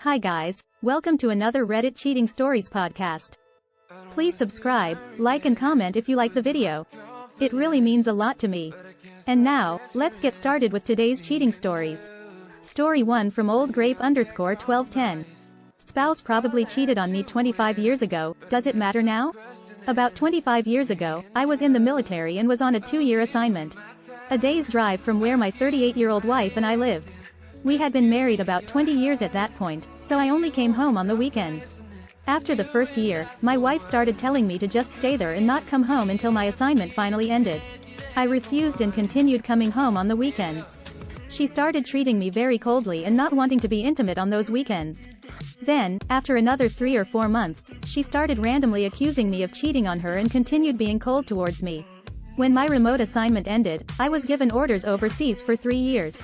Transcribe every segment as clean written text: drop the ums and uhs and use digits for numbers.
Hi guys, welcome to another Reddit Cheating Stories podcast. Please subscribe, like and comment if you like the video. It really means a lot to me. And now, let's get started with today's cheating stories. Story 1 from oldgrape_1210. Spouse probably cheated on me 25 years ago, does it matter now? About 25 years ago, I was in the military and was on a 2-year assignment. A day's drive from where my 38-year-old wife and I lived. We had been married about 20 years at that point, so I only came home on the weekends. After the first year, my wife started telling me to just stay there and not come home until my assignment finally ended. I refused and continued coming home on the weekends. She started treating me very coldly and not wanting to be intimate on those weekends. Then, after another 3 or 4 months, she started randomly accusing me of cheating on her and continued being cold towards me. When my remote assignment ended, I was given orders overseas for 3 years.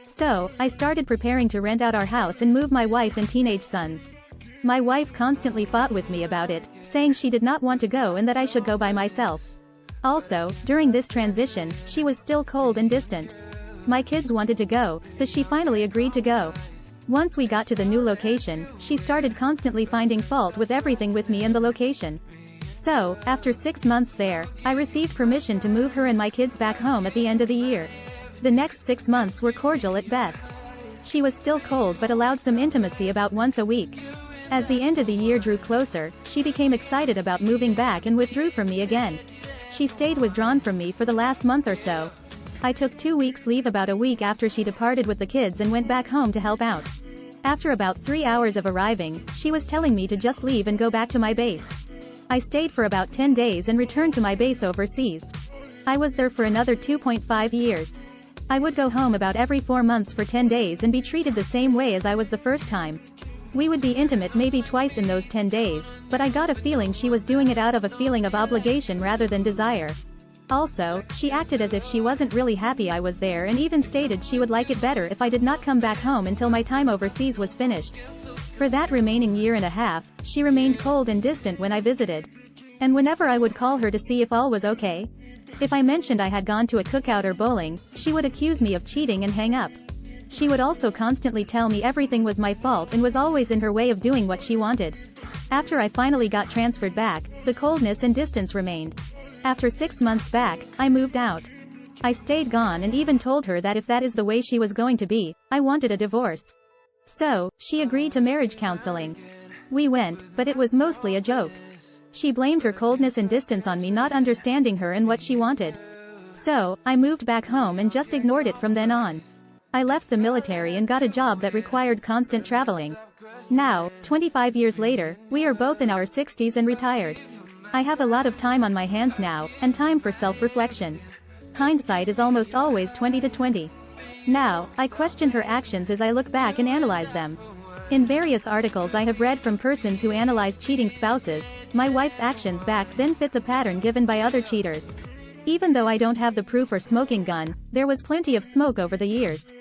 So, I started preparing to rent out our house and move my wife and teenage sons. My wife constantly fought with me about it, saying she did not want to go and that I should go by myself. Also, during this transition, she was still cold and distant. My kids wanted to go, so she finally agreed to go. Once we got to the new location, she started constantly finding fault with everything with me and the location. So, after 6 months there, I received permission to move her and my kids back home at the end of the year. The next 6 months were cordial at best. She was still cold but allowed some intimacy about once a week. As the end of the year drew closer, she became excited about moving back and withdrew from me again. She stayed withdrawn from me for the last month or so. I took 2 weeks leave about a week after she departed with the kids and went back home to help out. After about 3 hours of arriving, she was telling me to just leave and go back to my base. I stayed for about 10 days and returned to my base overseas. I was there for another 2.5 years. I would go home about every 4 months for 10 days and be treated the same way as I was the first time. We would be intimate maybe twice in those 10 days, but I got a feeling she was doing it out of a feeling of obligation rather than desire. Also, she acted as if she wasn't really happy I was there and even stated she would like it better if I did not come back home until my time overseas was finished. For that remaining year and a half, she remained cold and distant when I visited. And whenever I would call her to see if all was okay, if I mentioned I had gone to a cookout or bowling, she would accuse me of cheating and hang up. She would also constantly tell me everything was my fault and was always in her way of doing what she wanted. After I finally got transferred back, the coldness and distance remained. After 6 months back, I moved out. I stayed gone and even told her that if that is the way she was going to be, I wanted a divorce. So, she agreed to marriage counseling. We went, but it was mostly a joke. She blamed her coldness and distance on me not understanding her and what she wanted. So, I moved back home and just ignored it from then on. I left the military and got a job that required constant traveling. Now, 25 years later, we are both in our 60s and retired. I have a lot of time on my hands now, and time for self-reflection. Hindsight is almost always 20/20. Now, I question her actions as I look back and analyze them. In various articles I have read from persons who analyze cheating spouses, my wife's actions back then fit the pattern given by other cheaters. Even though I don't have the proof or smoking gun, there was plenty of smoke over the years.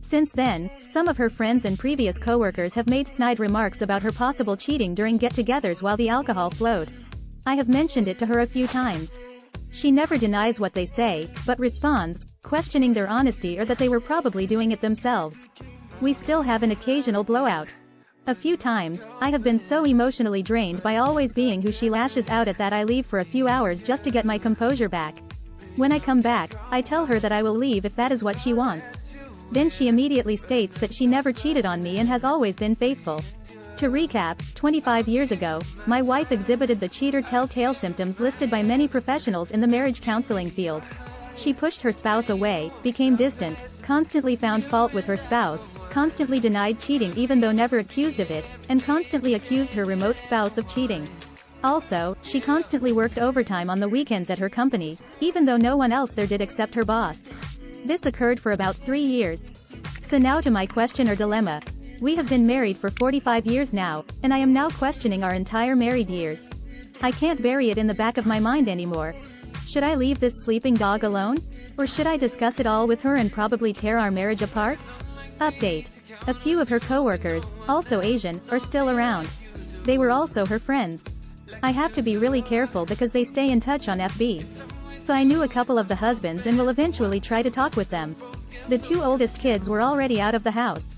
Since then, some of her friends and previous coworkers have made snide remarks about her possible cheating during get-togethers while the alcohol flowed. I have mentioned it to her a few times. She never denies what they say, but responds, questioning their honesty or that they were probably doing it themselves. We still have an occasional blowout. A few times, I have been so emotionally drained by always being who she lashes out at that I leave for a few hours just to get my composure back. When I come back, I tell her that I will leave if that is what she wants. Then she immediately states that she never cheated on me and has always been faithful. To recap, 25 years ago, my wife exhibited the cheater telltale symptoms listed by many professionals in the marriage counseling field. She pushed her spouse away, became distant, constantly found fault with her spouse, constantly denied cheating even though never accused of it, and constantly accused her remote spouse of cheating. Also, she constantly worked overtime on the weekends at her company, even though no one else there did except her boss. This occurred for about 3 years. So now to my question or dilemma. We have been married for 45 years now, and I am now questioning our entire married years. I can't bury it in the back of my mind anymore. Should I leave this sleeping dog alone? Or should I discuss it all with her and probably tear our marriage apart? Update. A few of her coworkers, also Asian, are still around. They were also her friends. I have to be really careful because they stay in touch on FB. So I knew a couple of the husbands and will eventually try to talk with them. The 2 oldest kids were already out of the house.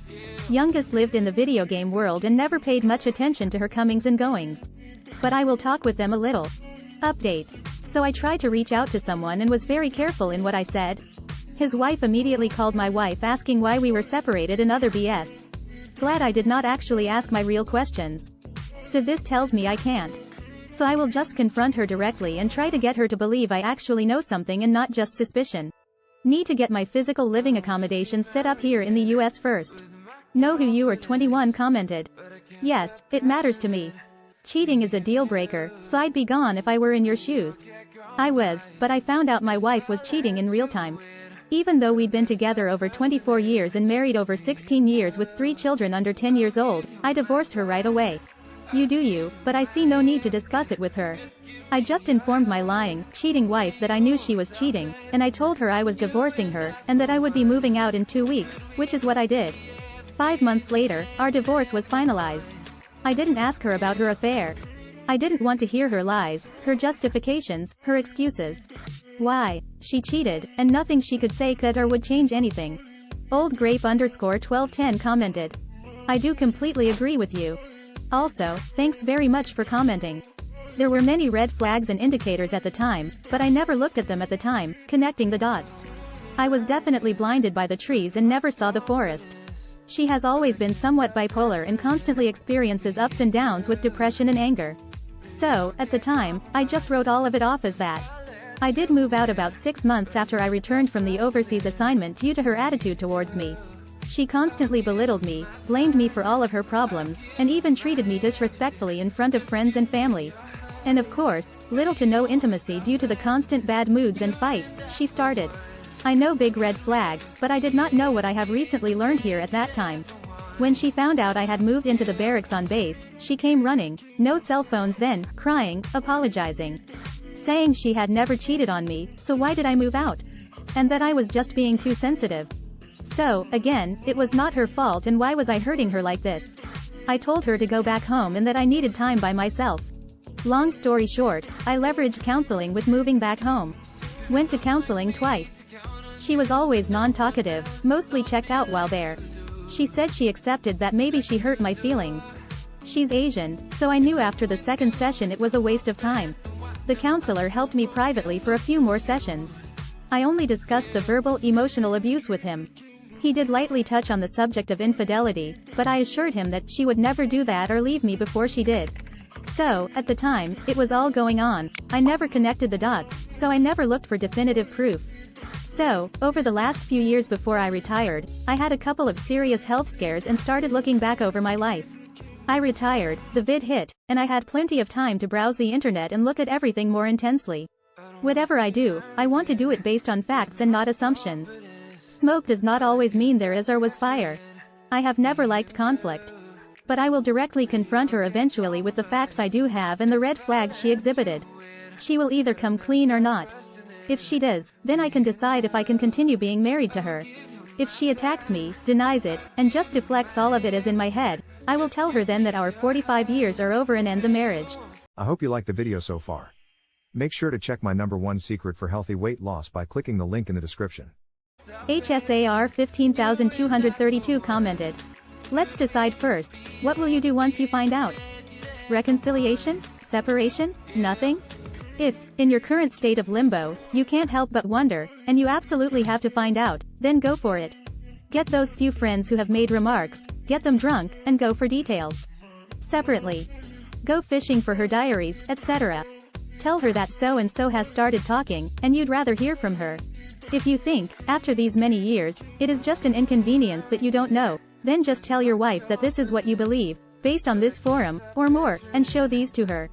Youngest lived in the video game world and never paid much attention to her comings and goings. But I will talk with them a little. Update. So I tried to reach out to someone and was very careful in what I said. His wife immediately called my wife asking why we were separated and other BS. Glad I did not actually ask my real questions. So this tells me I can't. So I will just confront her directly and try to get her to believe I actually know something and not just suspicion. Need to get my physical living accommodations set up here in the US first. Know who you are 21 commented. Yes, it matters to me. Cheating is a deal breaker, so I'd be gone if I were in your shoes. I was, but I found out my wife was cheating in real time. Even though we'd been together over 24 years and married over 16 years with 3 children under 10 years old, I divorced her right away. You do you, but I see no need to discuss it with her. I just informed my lying, cheating wife that I knew she was cheating, and I told her I was divorcing her, and that I would be moving out in 2 weeks, which is what I did. 5 months later, our divorce was finalized. I didn't ask her about her affair. I didn't want to hear her lies, her justifications, her excuses. Why? She cheated, and nothing she could say could or would change anything. Oldgrape_1210 commented. I do completely agree with you. Also, thanks very much for commenting. There were many red flags and indicators at the time, but I never looked at them at the time, connecting the dots. I was definitely blinded by the trees and never saw the forest. She has always been somewhat bipolar and constantly experiences ups and downs with depression and anger. So, at the time, I just wrote all of it off as that. I did move out about 6 months after I returned from the overseas assignment due to her attitude towards me. She constantly belittled me, blamed me for all of her problems, and even treated me disrespectfully in front of friends and family. And of course, little to no intimacy due to the constant bad moods and fights she started. I know big red flag, but I did not know what I have recently learned here at that time. When she found out I had moved into the barracks on base, she came running, no cell phones then, crying, apologizing. Saying she had never cheated on me, so why did I move out? And that I was just being too sensitive. So, again, it was not her fault and why was I hurting her like this? I told her to go back home and that I needed time by myself. Long story short, I leveraged counseling with moving back home. Went to counseling twice. She was always non-talkative, mostly checked out while there. She said she accepted that maybe she hurt my feelings. She's Asian, so I knew after the second session it was a waste of time. The counselor helped me privately for a few more sessions. I only discussed the verbal, emotional abuse with him. He did lightly touch on the subject of infidelity, but I assured him that she would never do that or leave me before she did. So, at the time, it was all going on. I never connected the dots, so I never looked for definitive proof. So, over the last few years before I retired, I had a couple of serious health scares and started looking back over my life. I retired, the vid hit, and I had plenty of time to browse the internet and look at everything more intensely. Whatever I do, I want to do it based on facts and not assumptions. Smoke does not always mean there is or was fire. I have never liked conflict. But I will directly confront her eventually with the facts I do have and the red flags she exhibited. She will either come clean or not. If she does, then I can decide if I can continue being married to her. If she attacks me, denies it, and just deflects all of it as in my head, I will tell her then that our 45 years are over and end the marriage. I hope you liked the video so far. Make sure to check my #1 secret for healthy weight loss by clicking the link in the description. HSAR 15232 commented. Let's decide first, what will you do once you find out? Reconciliation? Separation? Nothing? If, in your current state of limbo, you can't help but wonder, and you absolutely have to find out, then go for it. Get those few friends who have made remarks, get them drunk, and go for details. Separately. Go fishing for her diaries, etc. Tell her that so-and-so has started talking, and you'd rather hear from her. If you think, after these many years, it is just an inconvenience that you don't know, then just tell your wife that this is what you believe, based on this forum, or more, and show these to her.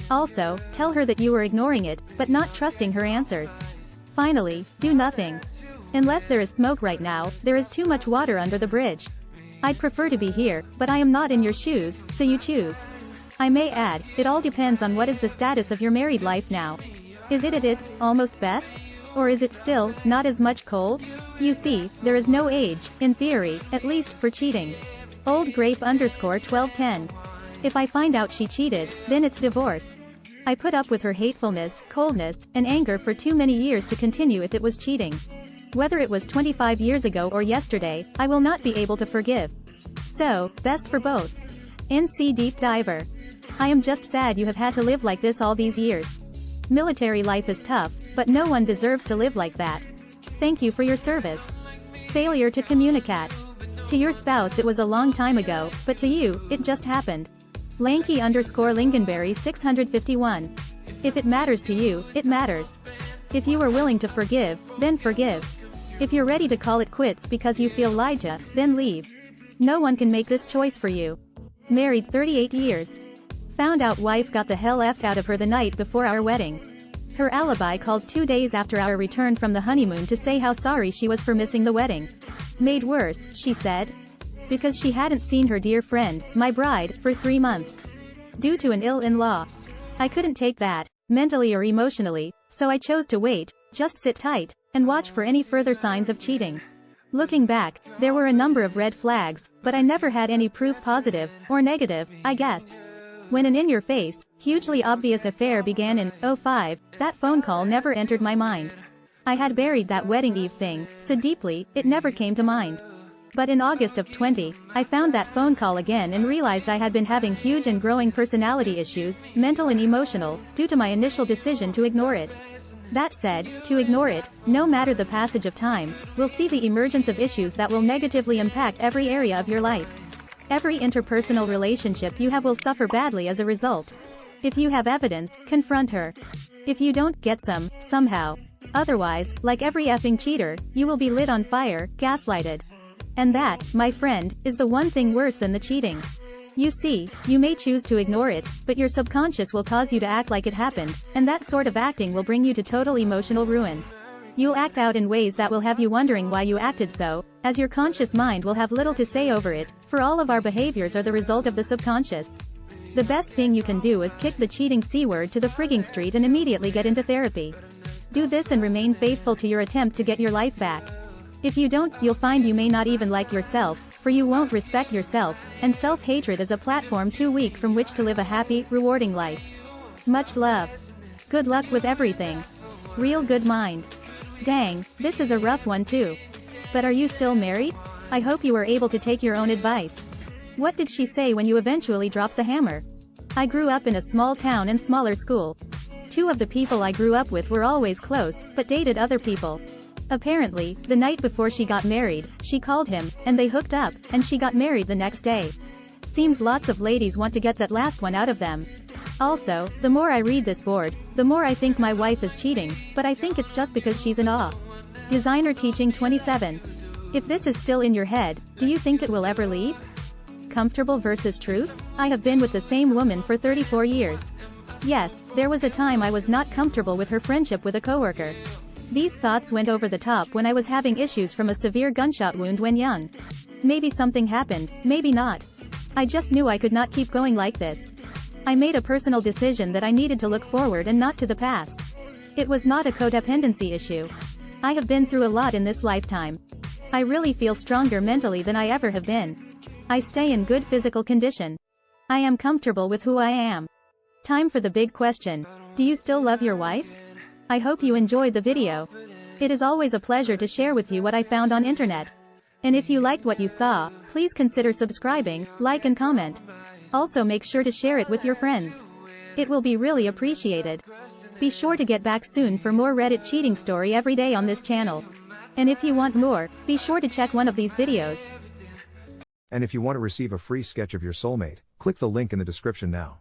Also, tell her that you were ignoring it, but not trusting her answers. Finally, do nothing. Unless there is smoke right now, there is too much water under the bridge. I'd prefer to be here, but I am not in your shoes, so you choose. I may add, it all depends on what is the status of your married life now. Is it at its almost best? Or is it still not as much cold? You see, there is no age, in theory, at least for cheating. Oldgrape_1210. If I find out she cheated, then it's divorce. I put up with her hatefulness, coldness, and anger for too many years to continue if it was cheating. Whether it was 25 years ago or yesterday, I will not be able to forgive. So, best for both. NC Deep Diver. I am just sad you have had to live like this all these years. Military life is tough, but no one deserves to live like that. Thank you for your service. Failure to communicate. To your spouse it was a long time ago, but to you, it just happened. Lanky_Lingonberry 651. If it matters to you, it matters. If you are willing to forgive, then forgive. If you're ready to call it quits because you feel lied to, then leave. No one can make this choice for you. Married 38 years. Found out wife got the hell effed out of her the night before our wedding. Her alibi called 2 days after our return from the honeymoon to say how sorry she was for missing the wedding. Made worse, she said. Because she hadn't seen her dear friend, my bride, for 3 months. Due to an ill in-law. I couldn't take that, mentally or emotionally, so I chose to wait, just sit tight, and watch for any further signs of cheating. Looking back, there were a number of red flags, but I never had any proof positive, or negative, I guess. When an in-your-face, hugely obvious affair began in '05, that phone call never entered my mind. I had buried that wedding eve thing so deeply, it never came to mind. But in August of 20, I found that phone call again and realized I had been having huge and growing personality issues, mental and emotional, due to my initial decision to ignore it. That said, to ignore it, no matter the passage of time, will see the emergence of issues that will negatively impact every area of your life. Every interpersonal relationship you have will suffer badly as a result. If you have evidence, confront her. If you don't, get some, somehow. Otherwise, like every effing cheater, you will be lit on fire, gaslighted. And that, my friend, is the one thing worse than the cheating. You see, you may choose to ignore it, but your subconscious will cause you to act like it happened, and that sort of acting will bring you to total emotional ruin. You'll act out in ways that will have you wondering why you acted so, as your conscious mind will have little to say over it, for all of our behaviors are the result of the subconscious. The best thing you can do is kick the cheating C-word to the frigging street and immediately get into therapy. Do this and remain faithful to your attempt to get your life back. If you don't, you'll find you may not even like yourself, for you won't respect yourself, and self-hatred is a platform too weak from which to live a happy, rewarding life. Much love. Good luck with everything. Real good mind. Dang, this is a rough one too. But are you still married? I hope you were able to take your own advice. What did she say when you eventually dropped the hammer? I grew up in a small town and smaller school. 2 of the people I grew up with were always close, but dated other people. Apparently, the night before she got married, she called him, and they hooked up, and she got married the next day. Seems lots of ladies want to get that last one out of them. Also, the more I read this board, the more I think my wife is cheating, but I think it's just because she's in awe. Designer Teaching 27. If this is still in your head, do you think it will ever leave? Comfortable versus truth? I have been with the same woman for 34 years. Yes, there was a time I was not comfortable with her friendship with a coworker. These thoughts went over the top when I was having issues from a severe gunshot wound when young. Maybe something happened, maybe not. I just knew I could not keep going like this. I made a personal decision that I needed to look forward and not to the past. It was not a codependency issue. I have been through a lot in this lifetime. I really feel stronger mentally than I ever have been. I stay in good physical condition. I am comfortable with who I am. Time for the big question. Do you still love your wife? I hope you enjoyed the video. It is always a pleasure to share with you what I found on internet. And if you liked what you saw, please consider subscribing, like and comment. Also make sure to share it with your friends. It will be really appreciated. Be sure to get back soon for more Reddit cheating story every day on this channel. And if you want more, be sure to check one of these videos. And if you want to receive a free sketch of your soulmate, click the link in the description now.